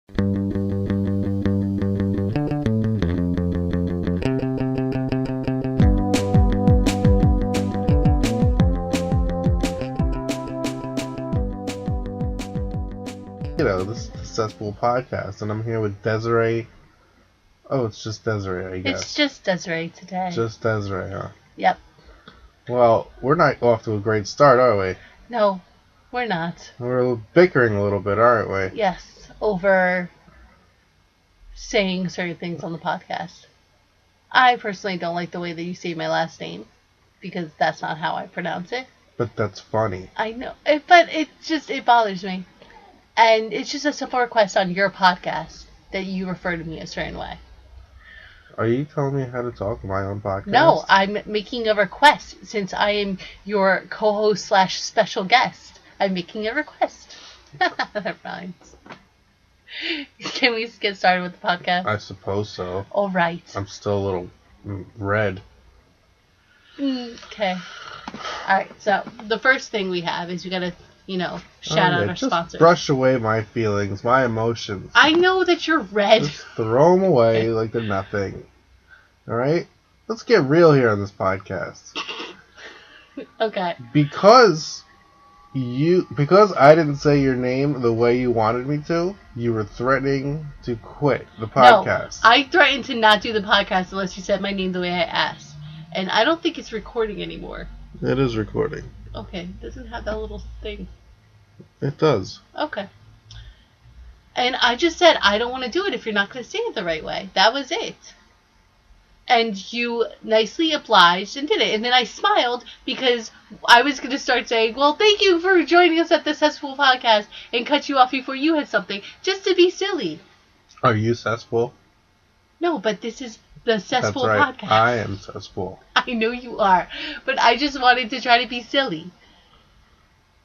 This is the Cesspool podcast, and I'm here with Desiree. Oh, it's just Desiree, I guess. It's just Desiree today. Just Desiree, huh? Yep. Well, we're not off to a great start, are we? No, we're not. We're bickering a little bit, aren't we? Yes, over saying certain things on the podcast. I personally don't like the way that you say my last name, because that's not how I pronounce it. But that's funny. I know, but it bothers me. And it's just a simple request on your podcast that you refer to me a certain way. Are you telling me how to talk on my own podcast? No, I'm making a request. Since I am your co-host / special guest, I'm making a request. That rhymes. Can we get started with the podcast? I suppose so. All right. I'm still a little red. Okay. All right, so the first thing we have is we got to, shout out our just sponsors. Brush away my feelings, my emotions. I know that you're red. Just throw them away like they're nothing. Alright? Let's get real here on this podcast. Okay. Because I didn't say your name the way you wanted me to, you were threatening to quit the podcast. No, I threatened to not do the podcast unless you said my name the way I asked. And I don't think it's recording anymore. It is recording. Okay, it doesn't have that little thing. It does. Okay. And I just said I don't want to do it if you're not going to say it the right way. That was it. And you nicely obliged and did it. And then I smiled because I was going to start saying, well, thank you for joining us at the Cesspool podcast, and cut you off before you had something, just to be silly. Are you Cesspool? No, but this is the Cesspool podcast. Podcast. I am Cesspool. I know you are. But I just wanted to try to be silly.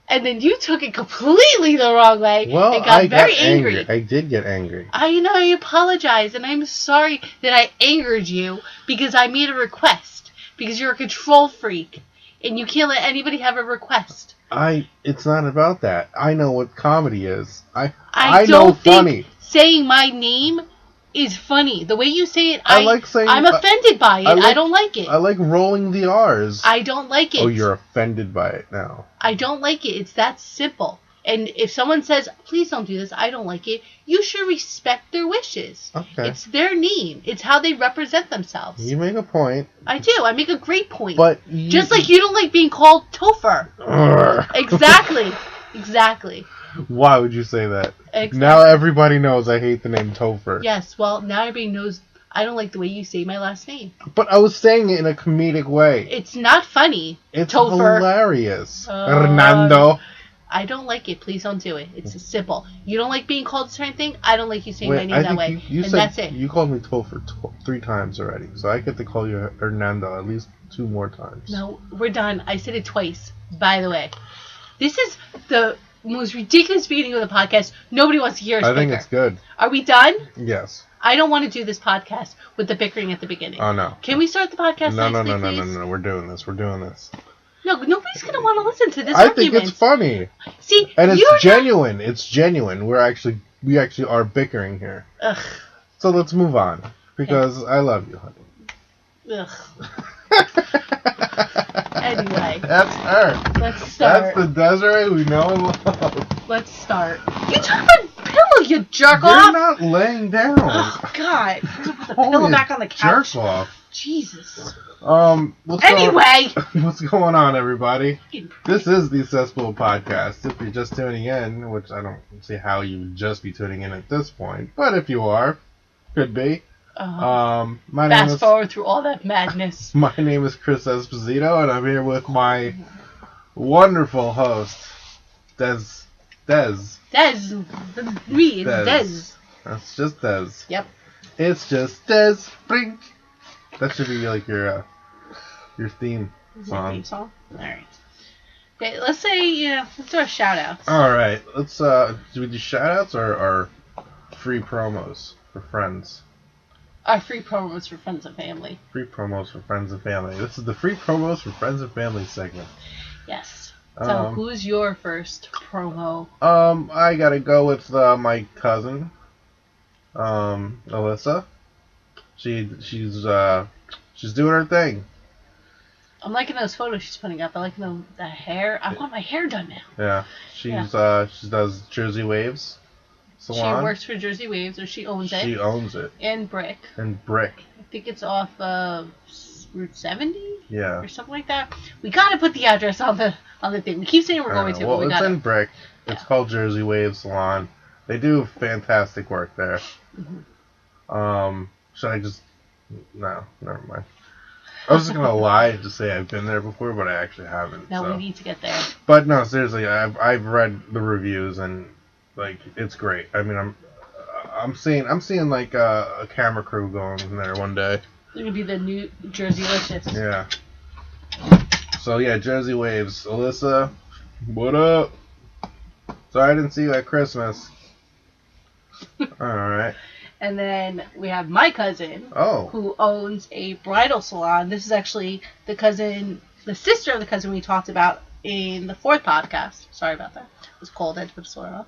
And then you took it completely the wrong way and got very angry. I did get angry. I apologize, and I'm sorry that I angered you because I made a request. Because you're a control freak, and you can't let anybody have a request. It's not about that. I know what comedy is. I don't know funny. think saying my name is funny. The way you say it, I'm offended by it. I don't like it. I like rolling the R's. I don't like it. Oh, you're offended by it now. I don't like it. It's that simple. And if someone says, please don't do this, I don't like it, you should respect their wishes. Okay. It's their name. It's how they represent themselves. You make a point. I do. I make a great point. But just like you don't like being called Topher. Exactly. Why would you say that? Exactly. Now everybody knows I hate the name Topher. Yes, well, now everybody knows I don't like the way you say my last name. But I was saying it in a comedic way. It's not funny. It's Topher. Hilarious. Hernando. I don't like it. Please don't do it. It's simple. You don't like being called a certain thing. I don't like you saying my name that way. That's it. You called me Topher 3 times already. So I get to call you Hernando at least 2 more times. No, we're done. I said it twice, by the way. This is the most ridiculous beginning of the podcast. Nobody wants to hear us bicker. I think it's good. Are we done? Yes. I don't want to do this podcast with the bickering at the beginning. Oh, no. Can we start the podcast nicely, please? No. We're doing this. No, nobody's going to want to listen to this I argument. think it's funny. See, and it's genuine. It's genuine. We actually are bickering here. Ugh. So let's move on. Because I love you, honey. Ugh. Anyway. That's her. Let's start. That's the Desiree we know and love. Let's start. You took my pillow, you jerk off. You're not laying down. Oh, God. I'm going to put the pillow back on the couch. Jerk off. Jesus. Anyway. What's going on, everybody? This is the Cesspool podcast. If you're just tuning in, which I don't see how you would just be tuning in at this point, but if you are, could be. Fast forward through all that madness. My name is Chris Esposito, and I'm here with my wonderful host, Des. It's Des. That's just Des. Yep. It's just Des. Brink. That should be like your theme song. Your theme song? Alright. Okay, let's do our shout-outs. Alright, let's, do we do shout-outs or free promos for friends? Our free promos for friends and family. Free promos for friends and family. This is the free promos for friends and family segment. Yes. So, who's your first promo? I gotta go with my cousin. Alyssa. She's doing her thing. I'm liking those photos she's putting up. I like the hair. I want my hair done now. Yeah, she does Jersey Waves Salon. She works for Jersey Waves, or she owns it. She owns it. And Brick. I think it's off of Route 70. Yeah. Or something like that. We gotta put the address on the thing. We keep saying we're going to. Well, but it's in Brick. Yeah. It's called Jersey Waves Salon. They do fantastic work there. Mm-hmm. Should I just? No, never mind. I was just gonna lie and just say I've been there before, but I actually haven't. No, so. we need to get there. But no, seriously, I've read the reviews and like it's great. I mean, I'm seeing like a camera crew going in there one day. It's gonna be the new Jerseylicious. Yeah. So yeah, Jersey Waves. Alyssa, what up? Sorry I didn't see you at Christmas. Alright. And then we have my cousin, who owns a bridal salon. This is actually the sister of the cousin we talked about in the 4th podcast. Sorry about that. It was cold. I had to put a sweater on.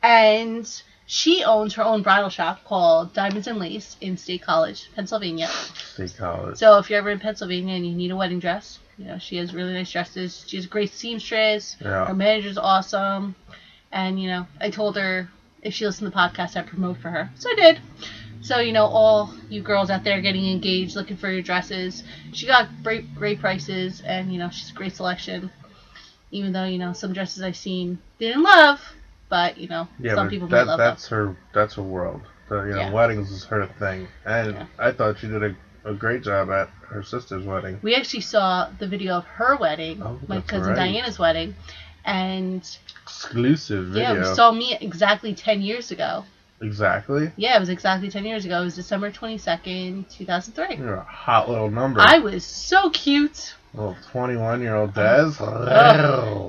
And she owns her own bridal shop called Diamonds and Lace in State College, Pennsylvania. State College. So if you're ever in Pennsylvania and you need a wedding dress, she has really nice dresses. She has a great seamstress. Yeah. Her manager's awesome. And, I told her if she listened to the podcast, I'd promote for her. So I did. So, all you girls out there getting engaged, looking for your dresses, she got great prices, and, she's a great selection. Even though, some dresses I've seen didn't love, but, some people might love them. That's her world. Weddings is her thing. And I thought she did a great job at her sister's wedding. We actually saw the video of her wedding, my cousin Diana's wedding, and... Exclusive video. Yeah, we saw me exactly 10 years ago. Exactly? Yeah, it was exactly 10 years ago. It was December 22nd, 2003. You're a hot little number. I was so cute. Little 21-year-old Des.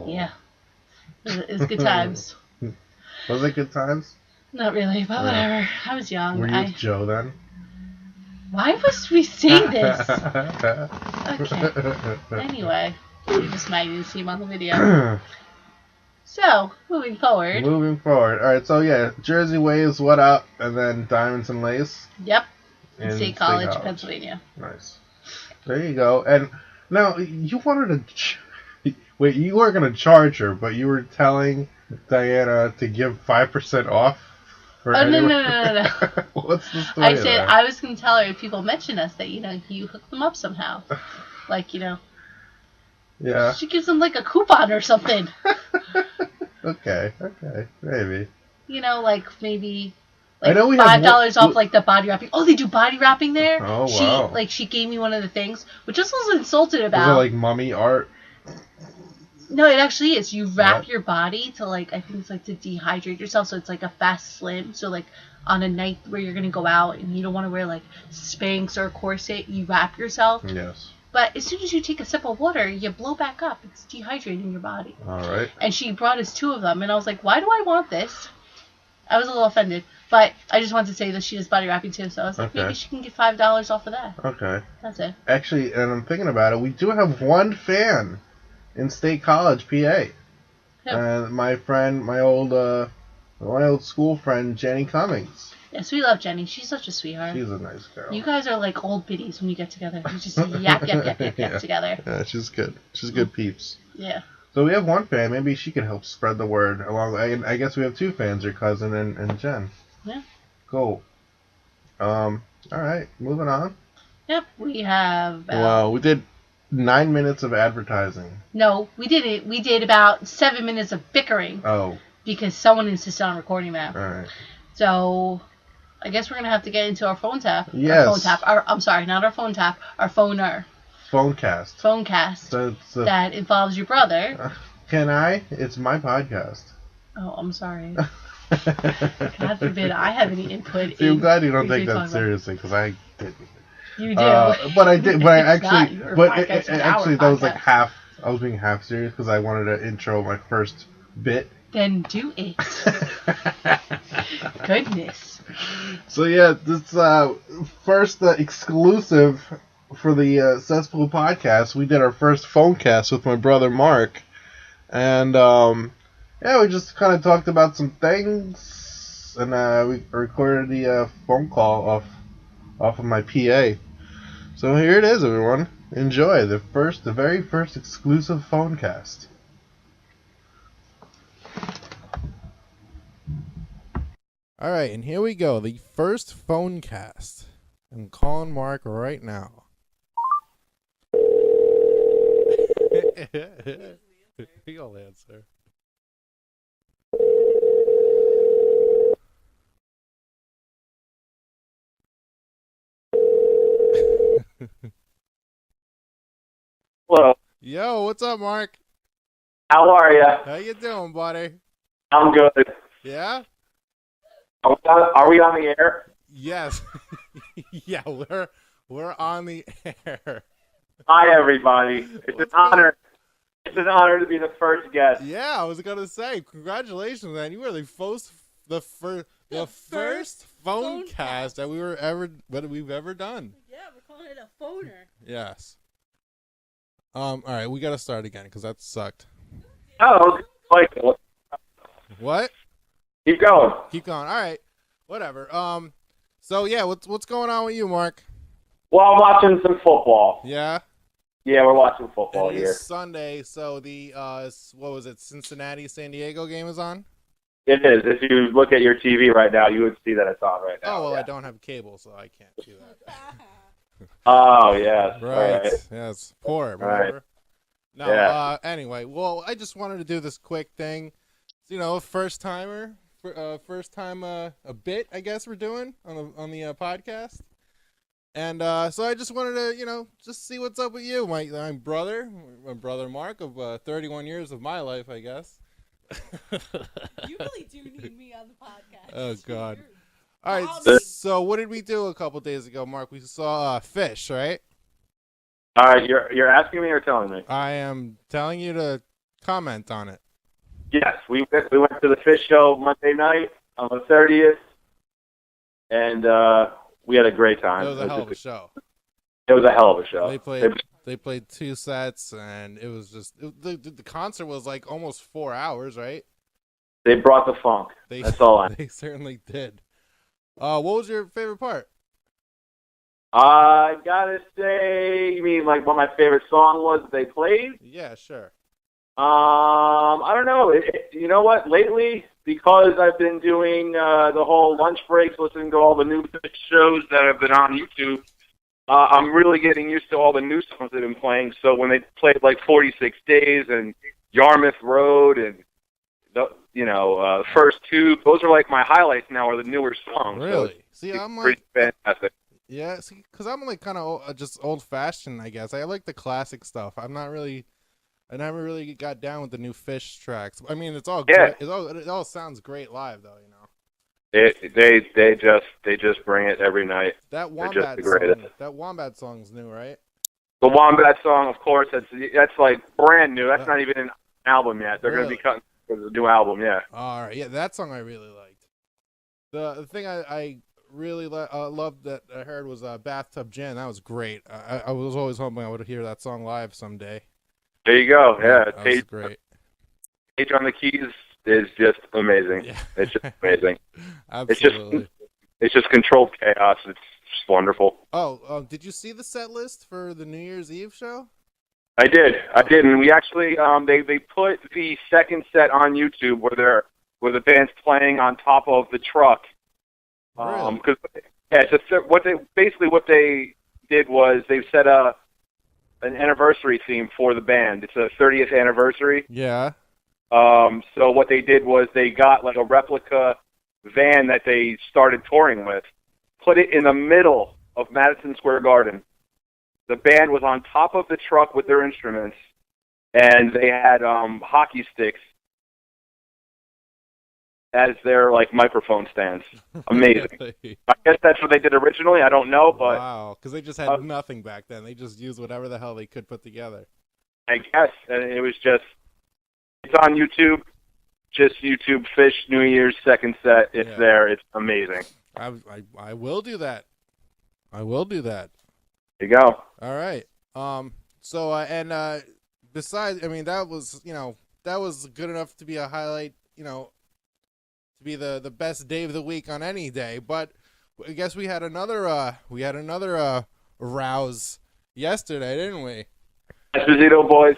Yeah. It was good times. Was it good times? Not really, but whatever. I was young. Were you with Joe then? Why must we say this? Okay. Anyway, you just might even see him on the video. So, moving forward. Alright, so yeah, Jersey Waves, what up? And then Diamonds and Lace. Yep. In State College, Pennsylvania. Nice. There you go. And now, you wanted to... Wait, you weren't going to charge her, but you were telling Diana to give 5% off? For anyone? No. What's the story I said I was going to tell her if people mention us that, you hook them up somehow. Like, Yeah. She gives them like a coupon or something. Okay, maybe. Like maybe like $5 off like the body wrapping. Oh, they do body wrapping there? Oh, wow. She gave me one of the things, which I was insulted about. Is it like mummy art? No, it actually is. You wrap your body to I think it's to dehydrate yourself, so it's like a fast slim. So on a night where you're going to go out and you don't want to wear Spanx or a corset, you wrap yourself. Yes. But as soon as you take a sip of water, you blow back up. It's dehydrating your body. All right. And she brought us 2 of them, and I was like, why do I want this? I was a little offended, but I just wanted to say that she does body wrapping too, so I was like, maybe she can get $5 off of that. Okay. That's it. Actually, and I'm thinking about it, we do have one fan in State College, PA. Who? My old school friend, Jenny Cummings. Yes, we love Jenny. She's such a sweetheart. She's a nice girl. You guys are like old biddies when you get together. You just yap together. Yeah, she's good. She's good peeps. Yeah. So we have one fan. Maybe she can help spread the word along. I guess we have 2 fans, your cousin and Jen. Yeah. Cool. All right, moving on. Yep, we have... Wow, we did 9 minutes of advertising. No, we didn't. We did about 7 minutes of bickering. Oh. Because someone insisted on recording that. All right. So... I guess we're going to have to get into our phone tap. Yes. Our phone tap. I'm sorry, not our phone tap. Our phoner. Phonecast. Phonecast. So, that involves your brother. Can I? It's my podcast. Oh, I'm sorry. God forbid I have any input. See, I'm glad you don't take that seriously, because I didn't. You do. But I did. But I actually. Actually, that was half. I was being half serious because I wanted to intro my first bit. Then do it. Goodness. So yeah, this first exclusive for the Cesspool podcast. We did our first phonecast with my brother Mark, and we just kind of talked about some things. this, and we recorded the phone call off of my PA. So here it is, everyone. Enjoy the very first exclusive phonecast. All right, and here we go. The first phonecast. I'm calling Mark right now. He'll answer. Hello. Yo, what's up, Mark? How are you? How you doing, buddy? I'm good. Yeah? Are we on the air? Yes. Yeah, we're on the air. Hi, everybody. It's What's an honor. It's an honor to be the first guest. Yeah, I was gonna say, congratulations, man! You were the first phonecast that we've ever done. Yeah, we're calling it a phoner. Yes. All right, we gotta start again because that sucked. Oh, like What? keep going. Keep going. All right, whatever. So yeah, what's going on with you, Mark? Well, I'm watching some football. Yeah. Yeah, we're watching football And it here. is Sunday, so the what was it, Cincinnati-San Diego game is on? It is. If you look at your TV right now, you would see that it's on right now. Oh well, yeah. I don't have cable, so I can't do that. Oh, yes. Right. Right. Yes. Poor. Right. Remember? No. Yeah. Anyway, well, I just wanted to do this quick thing. You know, first time a bit, I guess we're doing on the podcast. And so I just wanted to, just see what's up with you, my brother Mark of 31 years of my life, I guess. You really do need me on the podcast. Oh God. All right. So what did we do a couple days ago, Mark? We saw fish, right? All right. You're asking me or telling me? I am telling you to comment on it. Yes, we went to the fish show Monday night on the 30th, and we had a great time. It was a hell of a show. It was a hell of a show. They played 2 sets, and it was just the concert was like almost 4 hours, right? They brought the funk. That's all I. They certainly did. What was your favorite part? I gotta say, you mean like what my favorite song was that they played? Yeah, sure. I don't know. You know what? Lately, because I've been doing the whole lunch breaks, listening to all the new shows that have been on YouTube, I'm really getting used to all the new songs they've been playing. So when they played like 46 Days and Yarmouth Road and First Two, those are like my highlights now, are the newer songs. Really? So I'm pretty fantastic. Yeah, see, because I'm like kind of just old-fashioned, I guess. I like the classic stuff. I never really got down with the new Fish tracks. I mean, it's all great. It all sounds great live, though. They just bring it every night. That Wombat song's new, right? The Wombat song, of course, that's like brand new. That's not even an album yet. They're going to be cutting for the new album, yeah. All right, yeah, that song I really liked. The thing I really loved that I heard was Bathtub Gin. That was great. I was always hoping I would hear that song live someday. There you go. Yeah, that was great. Page on the keys is just amazing. Yeah. It's just amazing. Absolutely. It's just controlled chaos. It's just wonderful. Oh, did you see the set list for the New Year's Eve show? I did, and we actually they put the second set on YouTube where the band's playing on top of the truck. Really? Because what they did was they set an anniversary theme for the band. It's a 30th anniversary. Yeah. So what they did was they got like a replica van that they started touring with, put it in the middle of Madison Square Garden. The band was on top of the truck with their instruments, and they had hockey sticks as their like microphone stands. Amazing. I guess that's what they did originally. I don't know, but wow, because they just had nothing back then. They just used whatever the hell they could put together. I guess, and it was just. It's on YouTube. Just YouTube Fish New Year's second set. It's there. It's amazing. I will do that. I will do that. There you go. All right. So besides, I mean, that was good enough to be a highlight. To to be the best day of the week on any day. But I guess we had another rouse yesterday, didn't we? Esposito boys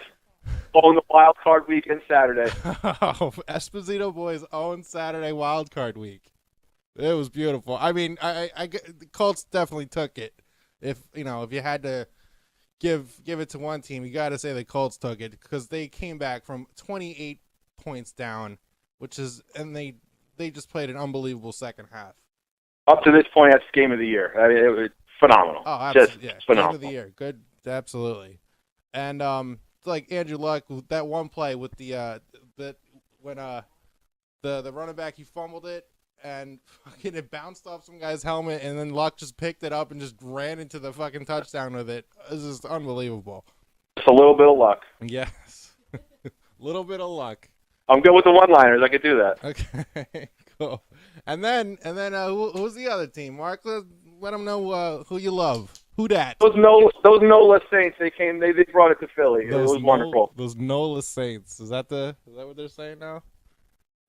own the wild card weekend Saturday. Oh, Esposito boys own Saturday wild card week. It was beautiful. I mean, the Colts definitely took it. If you had to give it to one team, you got to say the Colts took it because they came back from 28 points down, and they just played an unbelievable second half. Up to this point, that's game of the year. I mean, it was phenomenal. Oh, absolutely. Just phenomenal. Game of the year. Good, absolutely. And like Andrew Luck, that one play with the running back, he fumbled it and fucking it bounced off some guy's helmet, and then Luck just picked it up and just ran into the fucking touchdown with it. It was just unbelievable. Just a little bit of luck. Yes, a little bit of luck. I'm good with the one-liners. I could do that. Okay, cool. And then who's the other team? Mark, let them know who you love. Who dat? Those NOLA Saints. They brought it to Philly. It was wonderful. Those NOLA Saints. Is that what they're saying now?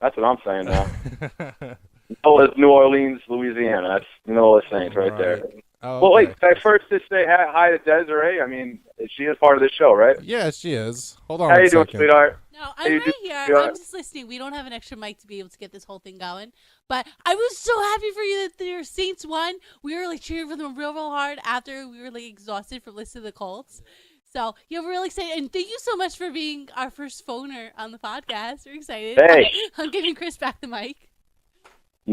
That's what I'm saying now. NOLA's New Orleans, Louisiana. That's NOLA Saints right there. Oh, well, okay. wait. Can I first just say hi to Desiree? I mean, she is part of the show, right? Yeah, she is. Hold on. How you doing, sweetheart? No, I'm right here. I'm just listening. We don't have an extra mic to be able to get this whole thing going. But I was so happy for you that your Saints won. We were like cheering for them real hard after we were like exhausted from listening to the Colts. So yeah, we're really excited. And thank you so much for being our first phoner on the podcast. We're excited. Hey. I'm giving Chris back the mic.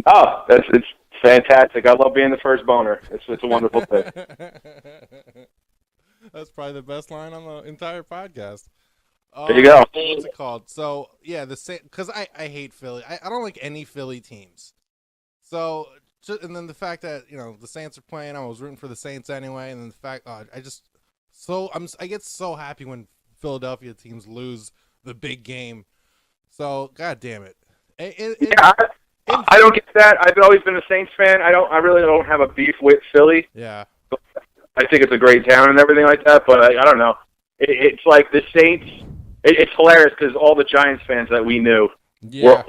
Oh, it's fantastic. I love being the first boner. It's a wonderful thing. That's probably the best line on the entire podcast. There you go. What's it called? So yeah, because I hate Philly. I don't like any Philly teams. So and then the fact that the Saints are playing, I was rooting for the Saints anyway, and then the fact I get so happy when Philadelphia teams lose the big game. So god damn it. I don't get that. I've always been a Saints fan. I really don't have a beef with Philly. Yeah. I think it's a great town and everything like that, but I don't know. It's like the Saints. It's hilarious because all the Giants fans that we knew were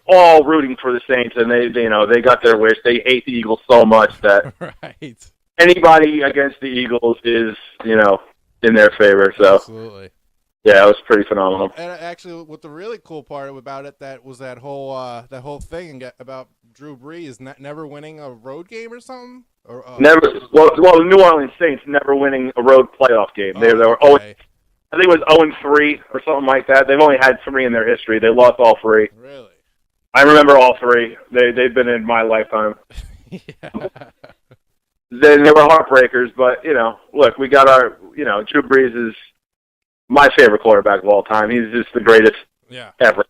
all rooting for the Saints, and they got their wish. They hate the Eagles so much that right. Anybody against the Eagles is in their favor. So absolutely. Yeah, it was pretty phenomenal. And actually, what the really cool part about it was that whole thing about Drew Brees never winning a road game or something. Never. Well, the New Orleans Saints never winning a road playoff game. They were okay. I think it was 0-3 or something like that. They've only had 3 in their history. They lost all 3. Really? I remember all 3. They've been in my lifetime. Yeah. They were heartbreakers, but look, we got our Drew Brees is my favorite quarterback of all time. He's just the greatest ever.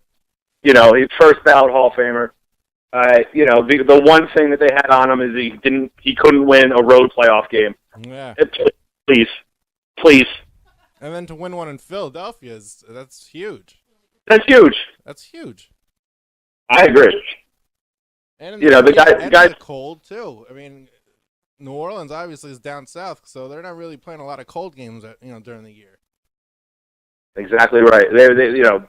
He's first ballot Hall of Famer. The one thing that they had on him is he couldn't win a road playoff game. Yeah. Please. And then to win one in Philadelphia that's huge. That's huge. That's huge. I agree. And the guy cold too. I mean, New Orleans obviously is down south, so they're not really playing a lot of cold games during the year. Exactly right.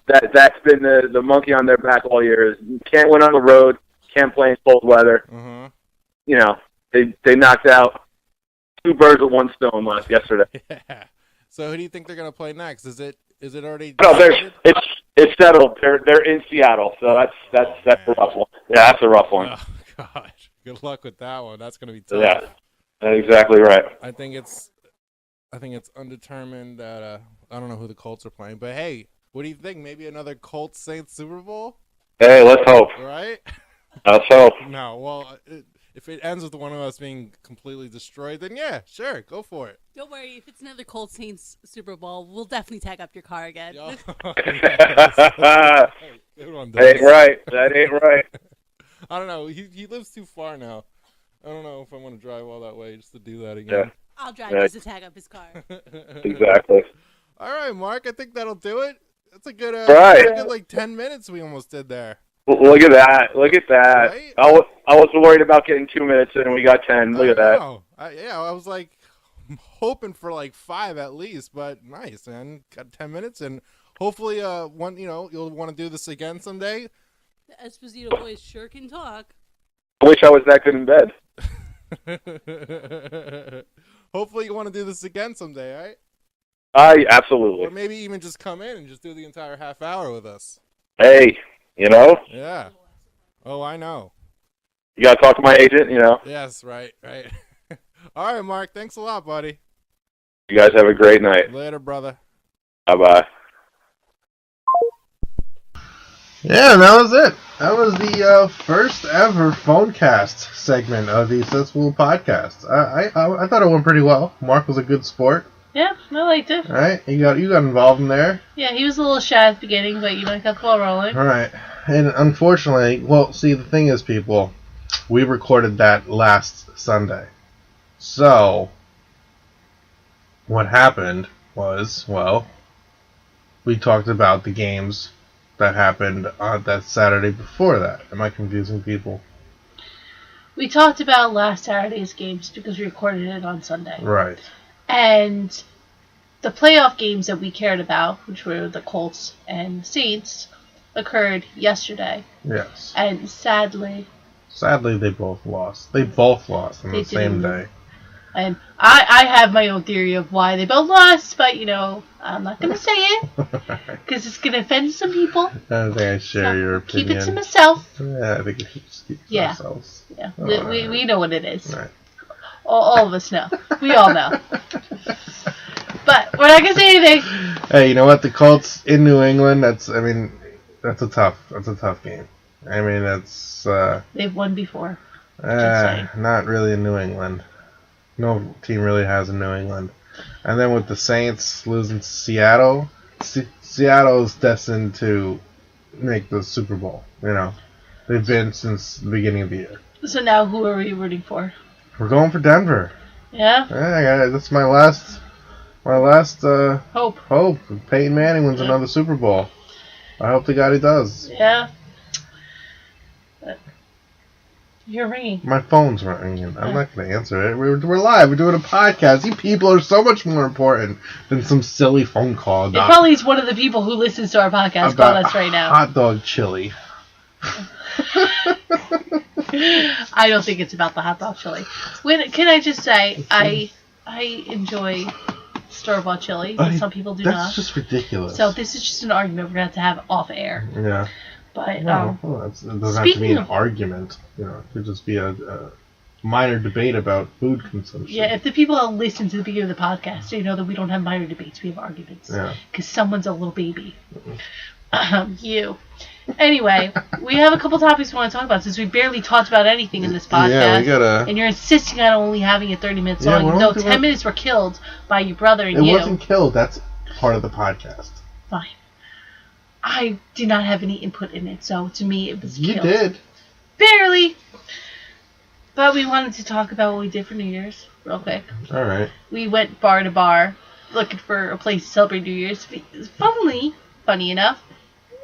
That's been the monkey on their back all year. Is can't win on the road, can't play in cold weather. Mm-hmm. They knocked out 2 birds with 1 stone yesterday. Yeah. So who do you think they're going to play next? Is it already? No, it's settled. They're in Seattle, so that's a rough one. Yeah, that's a rough one. Oh gosh, good luck with that one. That's going to be tough. Yeah, exactly right. I think it's undetermined that I don't know who the Colts are playing, but hey, what do you think? Maybe another Colts Saints Super Bowl? Hey, let's hope. Right? Let's hope. No, well, if it ends with one of us being completely destroyed, then yeah, sure, go for it. Don't worry, if it's another Colts Saints Super Bowl, we'll definitely tag up your car again. That ain't right. I don't know. He lives too far now. I don't know if I want to drive all that way just to do that again. Yeah. I'll drive just to tag up his car. Exactly. All right, Mark. I think that'll do it. That's a good, right. 10 minutes we almost did there. Look at that. Right? I was worried about getting 2 minutes in, and we got 10. Look at that. I was hoping for 5 at least, but nice, man. Got 10 minutes, and hopefully, you'll want to do this again someday. The Esposito boys sure can talk. I wish I was that good in bed. Hopefully you want to do this again someday, right? Absolutely. Or maybe even just come in and just do the entire half hour with us. Hey, you know? Yeah. Oh, I know. You gotta talk to my agent, you know? Yes, right. All right, Mark. Thanks a lot, buddy. You guys have a great night. Later, brother. Bye-bye. Yeah, that was it. That was the first ever phonecast segment of the Cesspool podcast. I thought it went pretty well. Mark was a good sport. Yeah, I liked it. All right, you got involved in there. Yeah, he was a little shy at the beginning, but got the ball rolling. All right, and unfortunately, well, see, the thing is, people, we recorded that last Sunday. So what happened was, well, we talked about the games that happened on that Saturday before that. Am I confusing people? We talked about last Saturday's games because we recorded it on Sunday. Right. And the playoff games that we cared about, which were the Colts and Saints, occurred yesterday. Yes. And sadly, they both lost. They both lost on the same day. And I have my own theory of why they both lost, but, I'm not going to say it because it's going to offend some people. I don't think I share your opinion. Keep it to myself. Yeah, I think we should just keep it to ourselves. Yeah, we know what it is. Right. All of us know. We all know. But we're not going to say anything. Hey, you know what? The Colts in New England, that's a tough game. I mean, that's... They've won before. Not really in New England. No team really has in New England. And then with the Saints losing to Seattle, Seattle is destined to make the Super Bowl. They've been since the beginning of the year. So now who are we rooting for? We're going for Denver. Yeah? Yeah, that's my last hope. Peyton Manning wins another Super Bowl. I hope to God he does. Yeah. You're ringing. My phone's ringing. I'm not going to answer it. We're live. We're doing a podcast. You people are so much more important than some silly phone call. It probably is one of the people who listens to our podcast calling us right now. Hot dog chili. I don't think it's about the hot dog chili. Can I just say, I enjoy store-bought chili, but some people do not. That's just ridiculous. So this is just an argument we're going to have off air. Yeah. But it doesn't have to be an argument. It could just be a minor debate about food consumption. Yeah, if the people that listen to the beginning of the podcast, they know that we don't have minor debates, we have arguments. Yeah. Because someone's a little baby. You. Anyway, we have a couple topics we want to talk about since we barely talked about anything in this podcast. Yeah, we gotta... And you're insisting on only having it 30 minutes long. No, 10 minutes were killed by your brother and you. It wasn't killed. That's part of the podcast. Fine. I did not have any input in it, so to me it was killed. You did. Barely. But we wanted to talk about what we did for New Year's real quick. All right. We went bar to bar looking for a place to celebrate New Year's. Funny enough,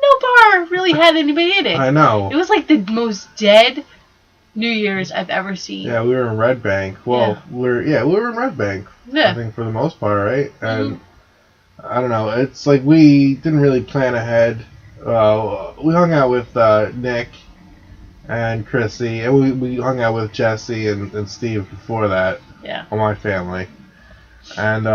no bar really had anybody in it. I know. It was like the most dead New Year's I've ever seen. Yeah, we were in Red Bank. Well, we were in Red Bank. Yeah. I think for the most part, right? And I don't know. It's like we didn't really plan ahead. We hung out with Nick and Chrissy, and we hung out with Jesse and Steve before that. Yeah. All my family. And,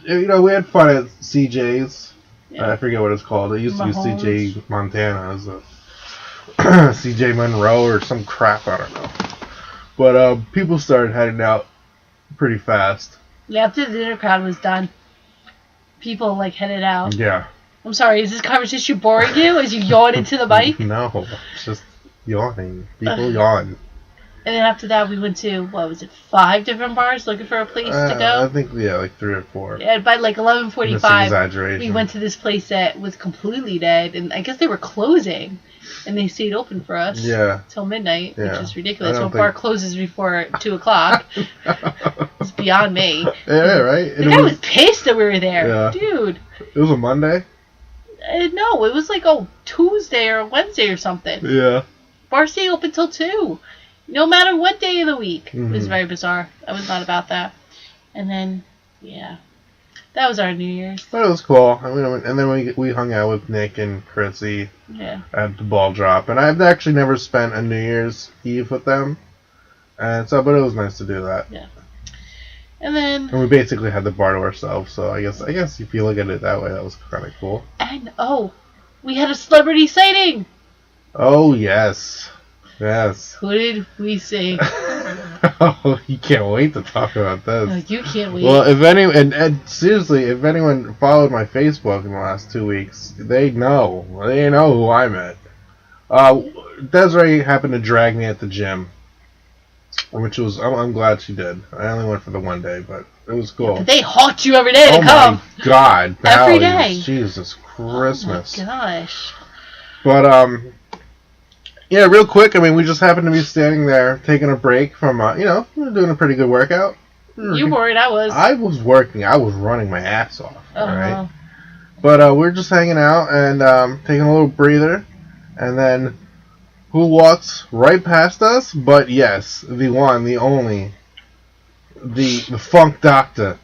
we had fun at CJ's. Yeah. I forget what it's called. It used to be CJ Montana. It was CJ Monroe or some crap, I don't know. But people started heading out pretty fast. Yeah, after the dinner crowd was done, people headed out. Yeah. I'm sorry, is this conversation boring you as you yawn into the mic? No, it's just yawning. People yawn. And then after that, we went to, 5 different bars looking for a place to go? I think, 3 or 4. And by 11:45, That's exaggeration. We went to this place that was completely dead, and I guess they were closing, and they stayed open for us till midnight, which is ridiculous. When a bar closes before 2 o'clock, it's beyond me. Yeah, right? The guy was pissed that we were there. Yeah. Dude. It was a Monday? No, it was Tuesday or Wednesday or something. Yeah. Bars stay open till 2. No matter what day of the week. Mm-hmm. It was very bizarre. I was not about that. And then, that That was our New Year's. But it was cool. I mean, and then we hung out with Nick and Chrissy at the ball drop. And I've actually never spent a New Year's Eve with them. And so, but it was nice to do that. Yeah. And we basically had the bar to ourselves. So I guess if you look at it that way, that was kind of cool. And we had a celebrity sighting. Oh yes. Yes. Who did we see? Oh, you can't wait to talk about this. No, you can't wait. Well, if anyone, and seriously, if anyone followed my Facebook in the last 2 weeks, they know who I met. Desiree happened to drag me at the gym, which was, I'm glad she did. I only went for the one day, but it was cool. But they haunt you every day to come. Oh my God. Every day. Jesus Christmas. Oh my gosh. But, yeah, real quick, I mean, we just happened to be standing there taking a break from, we were doing a pretty good workout. You weren't, I was. I was working. I was running my ass off, alright? But we were just hanging out and taking a little breather. And then, who walks right past us? But yes, the one, the only, the funk doctor,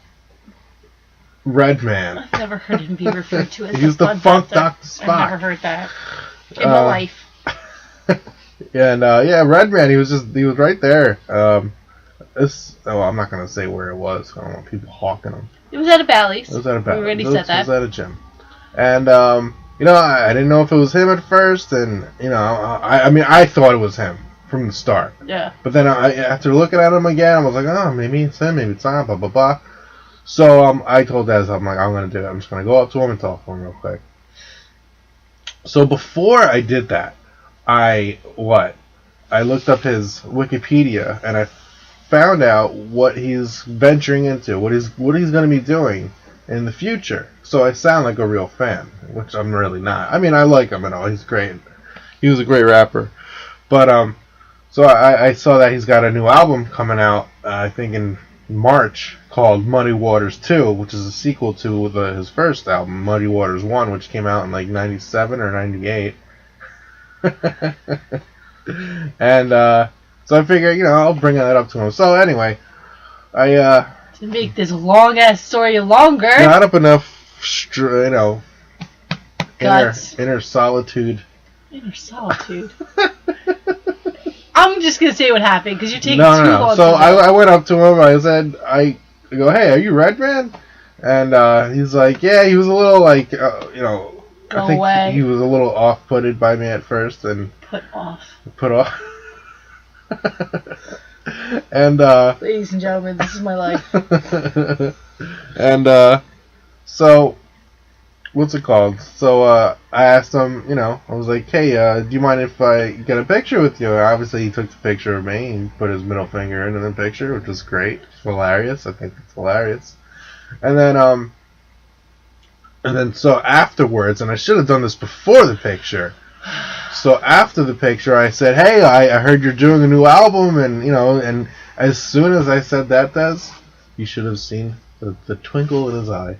Redman. I've never heard him be referred to as He's the funk doctor Spock. I've never heard that in my life. And Redman, he was right there. I'm not gonna say where it was. I don't want people hawking him. It was at a Bally's. It was at a Bally's. We already said that. It was at a gym. And I didn't know if it was him at first, and I thought it was him from the start. Yeah. But then after looking at him again, I was like, oh, maybe it's him, maybe it's not, blah blah blah. So I told Des, I'm like, I'm gonna do it. I'm just gonna go up to him and talk to him real quick. So before I did that, I looked up his Wikipedia and I found out what he's venturing into, what he's going to be doing in the future. So I sound like a real fan, which I'm really not. I mean, I like him and all. He's great. He was a great rapper. But so I saw that he's got a new album coming out, I think in March, called Muddy Waters 2, which is a sequel to his first album, Muddy Waters 1, which came out in like 97 or 98. And so I figured, I'll bring that up to him. So anyway, to make this long ass story longer, got up enough, inner solitude. Inner solitude. I'm just gonna say what happened because you're taking too long. So I went up to him. I go, hey, are you Redman? And he's like, yeah. He was a little like, I think he was a little off-putted by me at first, and put off. And ladies and gentlemen, this is my life. And so what's it called? So I asked him, I was like, hey, do you mind if I get a picture with you? And obviously he took the picture of me and put his middle finger into the picture, which was great. It's hilarious. I think it's hilarious. And then so afterwards, and I should have done this before the picture. So after the picture, I said, hey, I heard you're doing a new album, and and as soon as I said that, Des, you should have seen the twinkle in his eye.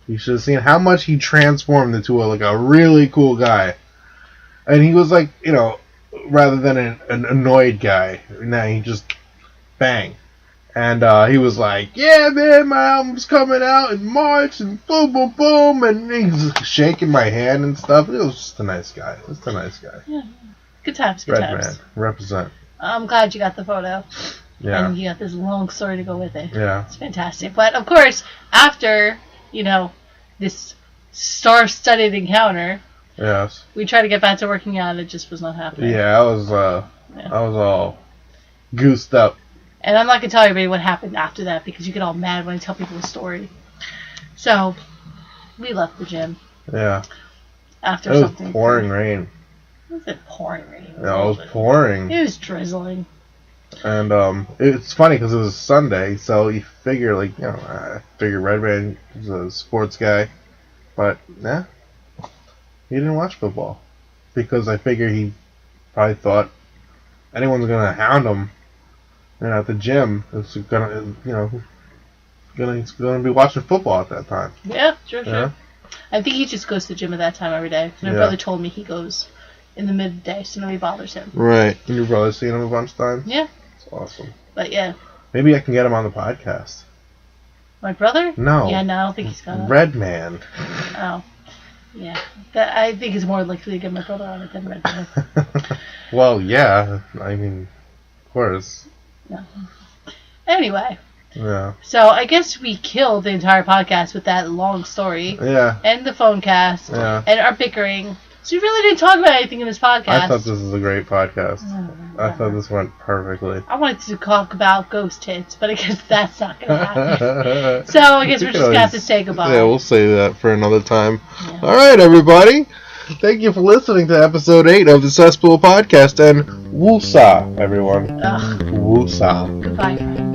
You should have seen how much he transformed into a really cool guy. And he was like, rather than an annoyed guy, now he just bang. And he was like, yeah, man, my album's coming out in March, and boom, boom, boom, and he was shaking my hand and stuff. It was just a nice guy. Yeah. Good times, Redman, times. Represent. I'm glad you got the photo. Yeah. And you got this long story to go with it. Yeah. It's fantastic. But, of course, after, this star-studded encounter, yes, we tried to get back to working out, it just was not happening. Yeah, I was all goosed up. And I'm not going to tell everybody what happened after that because you get all mad when I tell people the story. So, we left the gym. Yeah. After it was something. Pouring rain. Was it pouring rain? Yeah, it was pouring. It was drizzling. And it's funny because it was Sunday, so you figure, I figure Redman is a sports guy. But, nah, he didn't watch football. Because I figure he probably thought anyone's going to hound him. And at the gym, it's gonna be watching football at that time. Yeah, sure. Yeah? I think he just goes to the gym at that time every day. My brother told me he goes in the midday, so nobody bothers him. Right. And your brother's seen him a bunch of times? Yeah. That's awesome. But yeah. Maybe I can get him on the podcast. My brother? No. Yeah, no, I don't think he's gonna. Redman. Oh. Yeah. I think it's more likely to get my brother on it than Redman. Well, yeah. I mean, of course. No. Anyway. Yeah. So I guess we killed the entire podcast with that long story. Yeah. And the phonecast. Yeah. And our bickering. So we really didn't talk about anything in this podcast. I thought this was a great podcast. I thought this went perfectly. I wanted to talk about ghost tits, but I guess that's not going to happen. So I guess we're just going to have to say goodbye. Yeah, we'll save that for another time. Yeah. All right, everybody. Thank you for listening to episode 8 of the Cesspool podcast, and woosah, everyone. Ugh. Woosah. Goodbye, friends.